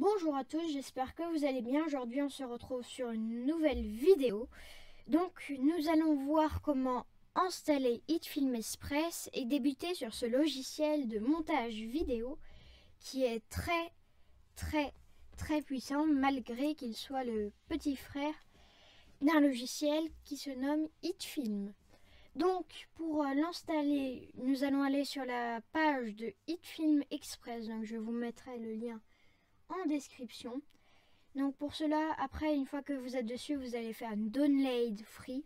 Bonjour à tous, j'espère que vous allez bien. Aujourd'hui on se retrouve sur une nouvelle vidéo. Donc nous allons voir comment installer HitFilm Express et débuter sur ce logiciel de montage vidéo qui est très puissant malgré qu'il soit le petit frère d'un logiciel qui se nomme HitFilm. Donc pour l'installer, nous allons aller sur la page de HitFilm Express. Donc je vous mettrai le lien en description. Donc pour cela, après, une fois que vous êtes dessus, vous allez faire une download free.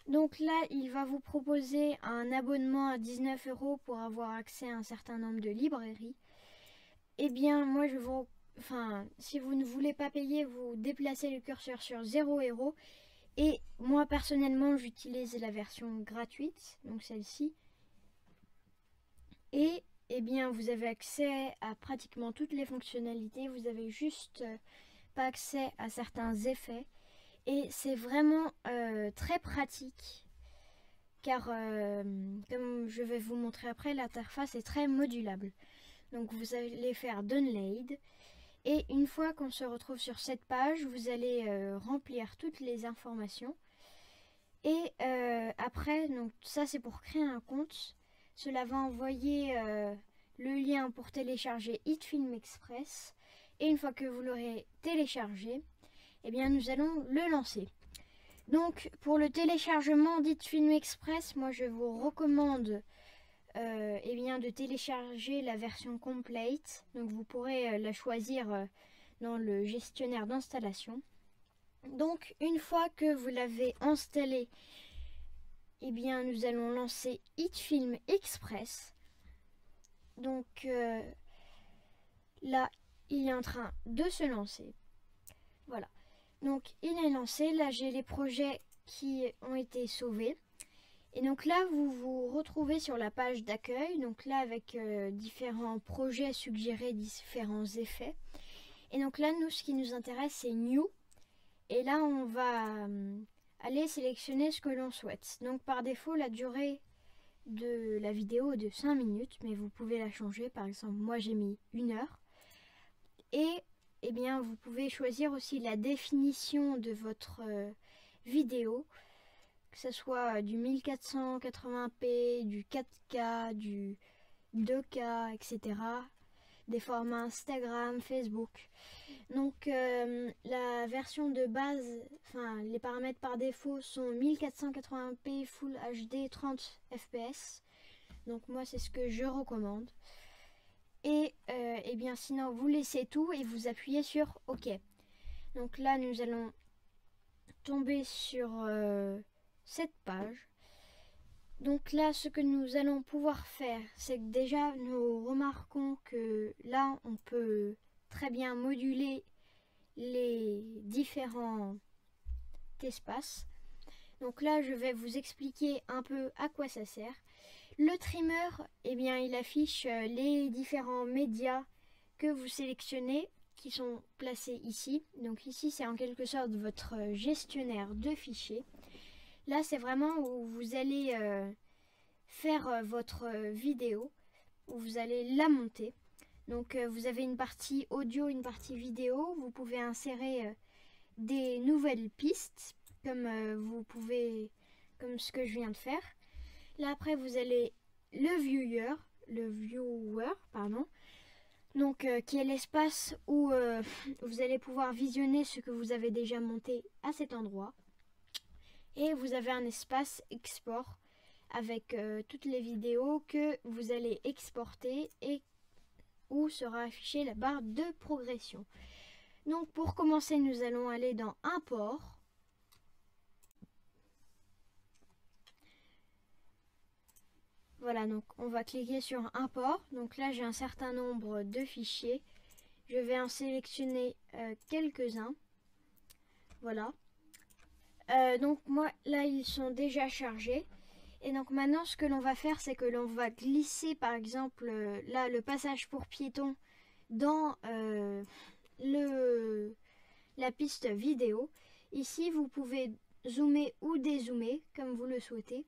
Donc là, il va vous proposer un abonnement à 19 € pour avoir accès à un certain nombre de librairies. Eh bien, moi, si vous ne voulez pas payer, vous déplacez le curseur sur 0 €. Et moi, personnellement, j'utilise la version gratuite, donc celle-ci. Et eh bien, vous avez accès à pratiquement toutes les fonctionnalités. Vous avez juste pas accès à certains effets. Et c'est vraiment très pratique. Car, comme je vais vous montrer après, l'interface est très modulable. Donc, vous allez faire Download. Et une fois qu'on se retrouve sur cette page, vous allez remplir toutes les informations. Et après, donc ça c'est pour créer un compte. Cela va envoyer le lien pour télécharger HitFilm Express. Et une fois que vous l'aurez téléchargé, eh bien nous allons le lancer. Donc pour le téléchargement d'HitFilm Express, moi je vous recommande eh bien, de télécharger la version complete. Donc vous pourrez la choisir dans le gestionnaire d'installation. Donc une fois que vous l'avez installé, eh bien nous allons lancer HitFilm Express. Donc là il est en train de se lancer. Voilà, donc il est lancé. Là j'ai les projets qui ont été sauvés. Et donc là vous vous retrouvez sur la page d'accueil. Donc là avec différents projets suggérés, différents effets. Et donc là nous, ce qui nous intéresse, c'est New. Et là on va aller sélectionner ce que l'on souhaite. Donc par défaut la durée de la vidéo est de 5 minutes, mais vous pouvez la changer. Par exemple moi j'ai mis 1 heure. Et eh bien vous pouvez choisir aussi la définition de votre vidéo, que ce soit du 1480p, du 4K, du 2K, etc. Des formats Instagram, Facebook. Donc la version de base, enfin les paramètres par défaut sont 1480p Full HD 30 fps. Donc moi c'est ce que je recommande. Et eh bien sinon vous laissez tout et vous appuyez sur OK. Donc là nous allons tomber sur cette page. Donc là ce que nous allons pouvoir faire, c'est que déjà nous remarquons que là on peut très bien moduler les différents espaces. Donc là je vais vous expliquer un peu à quoi ça sert. Le trimmer, eh bien il affiche les différents médias que vous sélectionnez qui sont placés ici. Donc ici c'est en quelque sorte votre gestionnaire de fichiers. Là c'est vraiment où vous allez faire votre vidéo, où vous allez la monter. Donc vous avez une partie audio, une partie vidéo. Vous pouvez insérer des nouvelles pistes comme comme ce que je viens de faire. Là après vous allez le viewer, pardon. Donc qui est l'espace où vous allez pouvoir visionner ce que vous avez déjà monté à cet endroit. Et vous avez un espace export avec toutes les vidéos que vous allez exporter et où sera affichée la barre de progression. Donc pour commencer, nous allons aller dans Import. Voilà, donc on va cliquer sur Import. Donc là, j'ai un certain nombre de fichiers. Je vais en sélectionner quelques-uns. Voilà. Donc moi, là, ils sont déjà chargés. Et donc maintenant, ce que l'on va faire, c'est que l'on va glisser, par exemple, là, le passage pour piétons dans la piste vidéo. Ici, vous pouvez zoomer ou dézoomer, comme vous le souhaitez.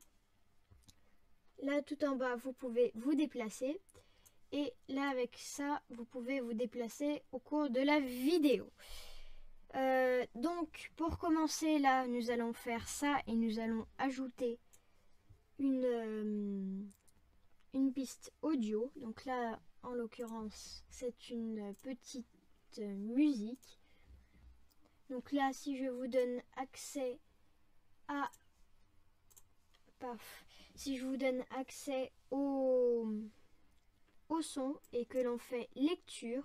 Là, tout en bas, vous pouvez vous déplacer. Et là, avec ça, vous pouvez vous déplacer au cours de la vidéo. Donc, pour commencer, là, nous allons faire ça et nous allons ajouter une piste audio. Donc là, en l'occurrence, c'est une petite musique. Donc là, si je vous donne accès à... Paf. Si je vous donne accès au son et que l'on fait lecture,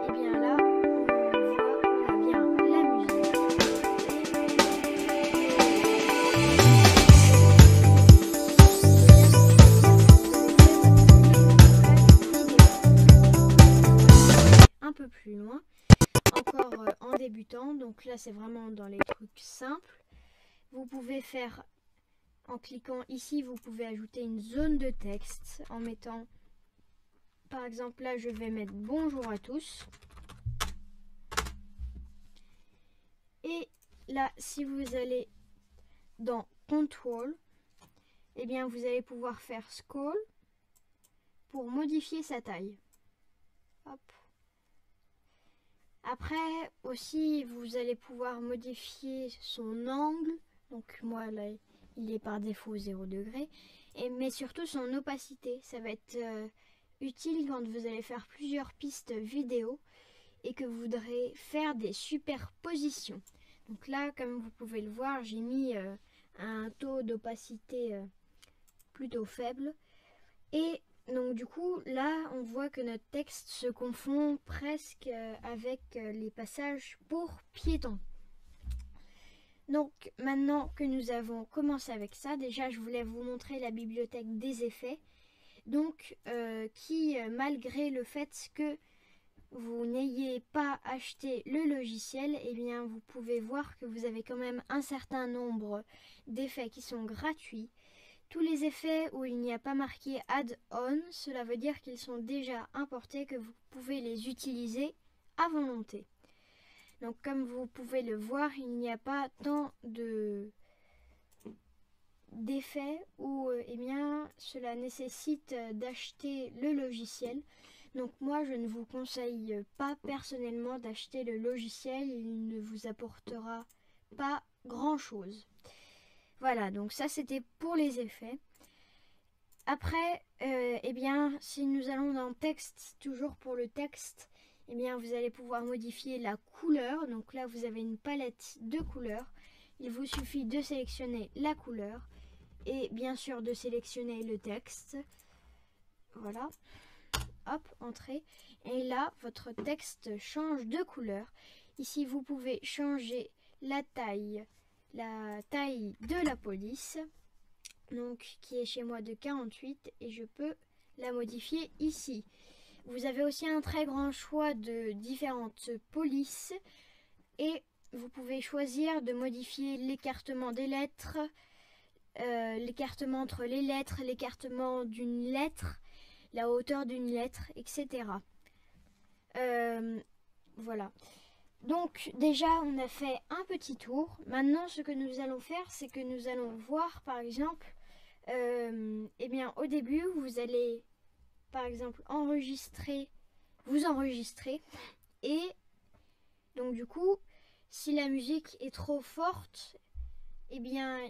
et bien là, on voit qu'on a bien la musique. Un peu plus loin, encore en débutant, donc là c'est vraiment dans les trucs simples. Vous pouvez faire, en cliquant ici, vous pouvez ajouter une zone de texte en mettant, par exemple là je vais mettre bonjour à tous. Et là, si vous allez dans Control, eh bien vous allez pouvoir faire Scroll pour modifier sa taille. Hop. Après aussi, vous allez pouvoir modifier son angle. Donc moi là, il est par défaut 0 degré. Mais surtout son opacité. Ça va être utile quand vous allez faire plusieurs pistes vidéo et que vous voudrez faire des superpositions. Donc là, comme vous pouvez le voir, j'ai mis un taux d'opacité plutôt faible. Et donc du coup, là, on voit que notre texte se confond presque avec les passages pour piétons. Donc maintenant que nous avons commencé avec ça, déjà je voulais vous montrer la bibliothèque des effets. Donc qui, malgré le fait que vous n'ayez pas acheté le logiciel, eh bien vous pouvez voir que vous avez quand même un certain nombre d'effets qui sont gratuits. Tous les effets où il n'y a pas marqué add-on, cela veut dire qu'ils sont déjà importés, que vous pouvez les utiliser à volonté. Donc comme vous pouvez le voir, il n'y a pas tant d'effets où eh bien, cela nécessite d'acheter le logiciel. Donc moi je ne vous conseille pas personnellement d'acheter le logiciel, il ne vous apportera pas grand chose. Voilà, donc ça c'était pour les effets. Après, eh bien, si nous allons dans texte, toujours pour le texte, eh bien vous allez pouvoir modifier la couleur. Donc là vous avez une palette de couleurs. Il vous suffit de sélectionner la couleur et bien sûr de sélectionner le texte. Voilà. Hop, entrée. Et là, votre texte change de couleur. Ici, vous pouvez changer la taille de la police, donc qui est chez moi de 48, et je peux la modifier ici. Vous avez aussi un très grand choix de différentes polices et vous pouvez choisir de modifier l'écartement des lettres, l'écartement entre les lettres, l'écartement d'une lettre, la hauteur d'une lettre, etc. Voilà. Donc déjà on a fait un petit tour. Maintenant ce que nous allons faire, c'est que nous allons voir par exemple, eh bien au début vous allez par exemple vous enregistrer et donc du coup si la musique est trop forte, eh bien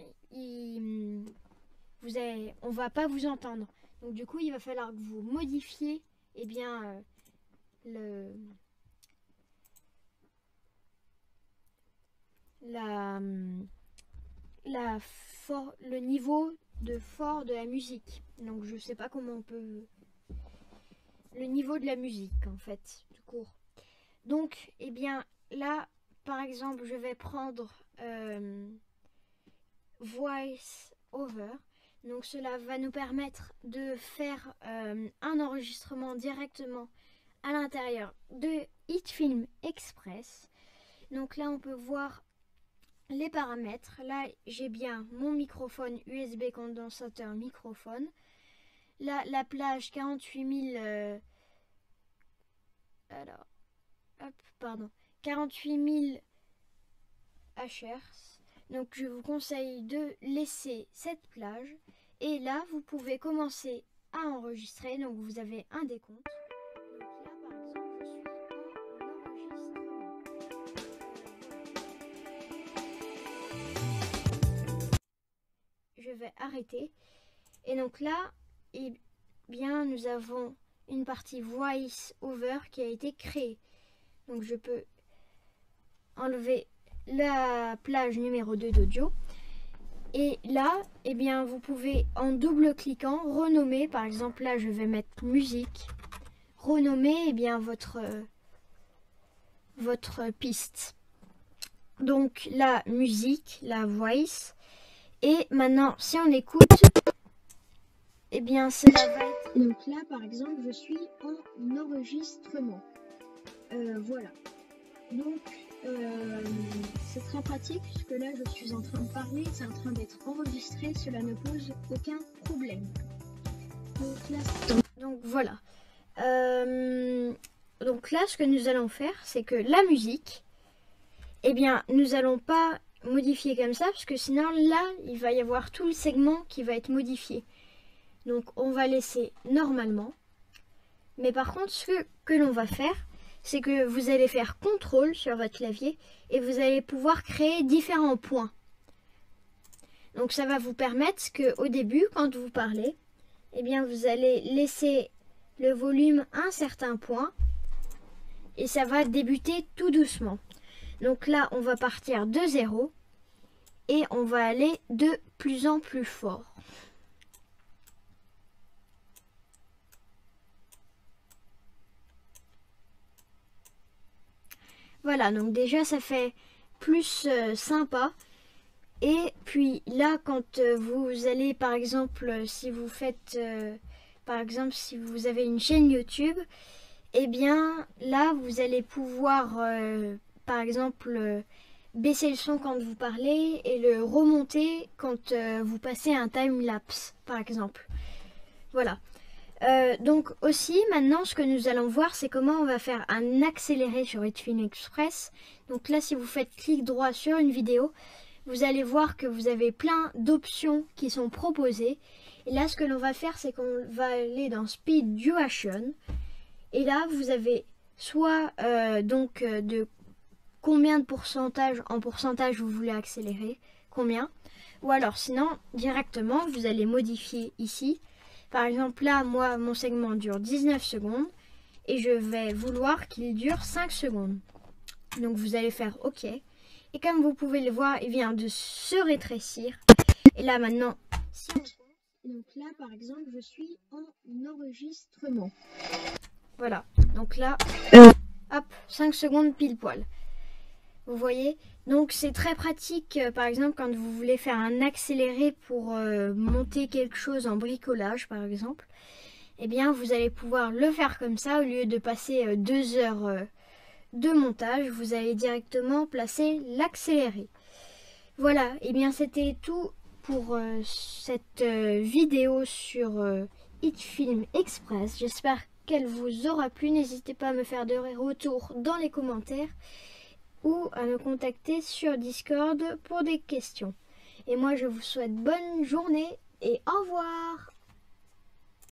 on va pas vous entendre. Donc du coup il va falloir que vous modifiez eh bien le niveau de fort de la musique. Donc je sais pas comment on peut... Le niveau de la musique en fait, tout court. Donc, eh bien là, par exemple, je vais prendre Voice Over. Donc cela va nous permettre de faire un enregistrement directement à l'intérieur de HitFilm Express. Donc là, on peut voir les paramètres. Là, j'ai bien mon microphone USB condensateur microphone. Là, la plage 48 000... alors, hop, pardon. 48 000 Hz. Donc, je vous conseille de laisser cette plage. Et là, vous pouvez commencer à enregistrer. Donc vous avez un décompte. Donc là par exemple je suis en enregistrement. Je vais arrêter. Et donc là, eh bien, nous avons une partie voice over qui a été créée. Donc je peux enlever la plage numéro 2 d'audio. Et là, eh bien, vous pouvez en double-cliquant renommer. Par exemple, là, je vais mettre musique. Renommer eh bien, votre piste. Donc la musique, la voice. Et maintenant, si on écoute, eh bien, cela va être... Donc là, par exemple, je suis en enregistrement. Voilà. Donc, c'est très pratique puisque là, je suis en train de parler, c'est en train d'être enregistré, cela ne pose aucun problème. Donc voilà. Donc là, ce que nous allons faire, c'est que la musique, eh bien, nous allons pas modifier comme ça parce que sinon, là, il va y avoir tout le segment qui va être modifié. Donc on va laisser normalement. Mais par contre, ce que l'on va faire, c'est que vous allez faire CTRL sur votre clavier et vous allez pouvoir créer différents points. Donc ça va vous permettre qu'au début, quand vous parlez, eh bien vous allez laisser le volume à un certain point et ça va débuter tout doucement. Donc là, on va partir de 0 et on va aller de plus en plus fort. Voilà, donc déjà ça fait plus sympa. Et puis là, quand vous allez, par exemple, si vous faites, par exemple, si vous avez une chaîne YouTube, eh bien là, vous allez pouvoir, par exemple, baisser le son quand vous parlez et le remonter quand vous passez un time-lapse, par exemple. Voilà. Donc aussi maintenant ce que nous allons voir c'est comment on va faire un accéléré sur Hitfilm Express. Donc là si vous faites clic droit sur une vidéo, vous allez voir que vous avez plein d'options qui sont proposées. Et là ce que l'on va faire c'est qu'on va aller dans Speed Duration. Et là vous avez soit de combien de pourcentage en pourcentage vous voulez accélérer, combien. Ou alors sinon directement vous allez modifier ici. Par exemple, là, moi, mon segment dure 19 secondes et je vais vouloir qu'il dure 5 secondes. Donc, vous allez faire OK. Et comme vous pouvez le voir, il vient de se rétrécir. Et là, maintenant, si on compte, donc là, par exemple, je suis en enregistrement. Voilà. Donc là, hop, 5 secondes pile poil. Vous voyez? Donc c'est très pratique, par exemple, quand vous voulez faire un accéléré pour monter quelque chose en bricolage, par exemple. Eh bien, vous allez pouvoir le faire comme ça, au lieu de passer 2 heures de montage, vous allez directement placer l'accéléré. Voilà, et bien c'était tout pour cette vidéo sur Hitfilm Express. J'espère qu'elle vous aura plu. N'hésitez pas à me faire des retours dans les commentaires ou à me contacter sur Discord pour des questions. Et moi, je vous souhaite bonne journée et au revoir!